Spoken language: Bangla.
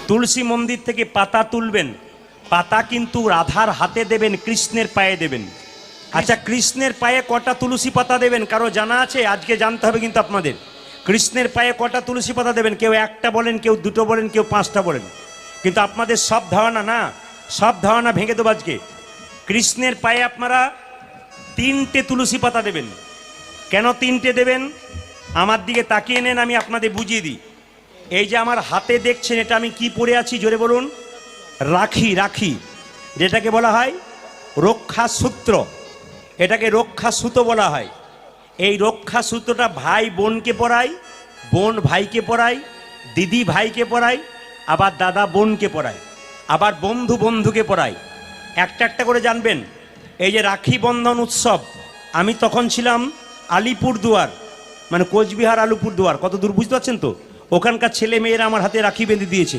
তুলসী মন্দির থেকে পাতা তুলবেন, পাতা কিন্তু রাধার হাতে দেবেন, কৃষ্ণের পায়ে দেবেন। আচ্ছা, কৃষ্ণের পায়ে কটা তুলসী পাতা দেবেন কারো জানা আছে? আজকে জানতে হবে কিন্তু আপনাদের। কৃষ্ণের পায়ে কটা তুলসী পাতা দেবেন? কেউ একটা বলেন, কেউ দুটো বলেন, কেউ পাঁচটা বলেন। কিন্তু আপনাদের সব ধারণা না, সব ধারণা ভেঙে দেবো আজকে। কৃষ্ণের পায়ে আপনারা 3টে তুলসী পাতা দেবেন। কেন 3টে দেবেন? আমার দিকে তাকিয়ে নেন, আমি আপনাদের বুঝিয়ে দিই। এই যে আমার হাতে দেখছেন, এটা আমি কি পরে আছি জোরে বলুন? রাখি। রাখি যেটাকে বলা হয় রক্ষা সূত্র, এটাকে রক্ষা সুতো বলা হয়। এই রক্ষা সূত্রটা ভাই বোনকে পরায়, বোন ভাইকে পরায়, দিদি ভাইকে পরায়, আবার দাদা বোনকে পরায়, আবার বন্ধু বন্ধুকে পরায়। একটা একটা করে জানবেন। এই যে রাখি বন্ধন উৎসব, আমি তখন ছিলাম আলিপুরদুয়ার, মানে কোচবিহার আলিপুরদুয়ার, কত দূর বুঝতে পারছেন তো? ওখানকার ছেলে মেয়েরা আমার হাতে রাখি বেঁধে দিয়েছে।